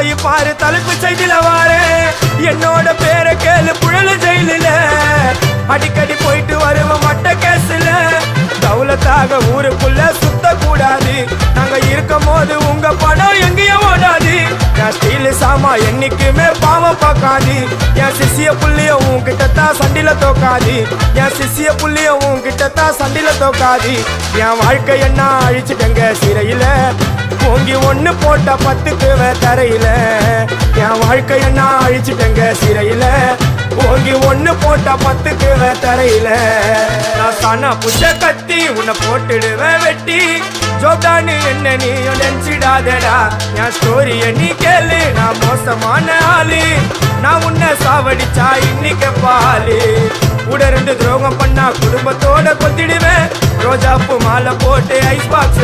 போய் பாரு தலைப்பு செய்தில வாரு என்னோட பேரை கேளு புழலு ஜெயிலில அடிக்கடி போயிட்டு வருவோம் மட்ட கேஸ்ல தௌலத்தாக ஊருக்குள்ள சுத்த கூடாது நாங்க இருக்கும் போது உங்க படம் எங்கேயும் ஓடாது என் ஸ்டீல் சாமா என்னைக்குமே பாவம் பார்க்காது என் சிசிய புள்ளிய உன்கிட்டத்தான் சண்டில தோக்காது என் சிசிய புள்ளிய உன்கிட்டத்தான் சண்டில தோக்காது என் வாழ்க்கை என்ன அழிச்சிட்டங்க சிறையில ஓங்கி ஒண்ணு போட்ட 10க்கு தரையில என் வாழ்க்கை என்ன அழிச்சிட்டங்க சிறையில ஓங்கி ஒண்ணு போட்ட 10க்கு தரையில நான் சானா புஷ கத்தி உன்னை போட்டுடுவேன் வெட்டி ஜோப்டான்னு என்ன நீயும் நினைச்சிடாதடா என் ஸ்டோரிய நீ கேளு நான் மோசமான ஆளு நான் உன்னை சாவடிச்சா இன்னைக்கு பாலு கூட 2 துரோகம் பண்ணா குடும்பத்தோட கொத்திடுவேன் ரோஜாப்பு மாலை போட்டு ஐஸ் பாக்ஸ்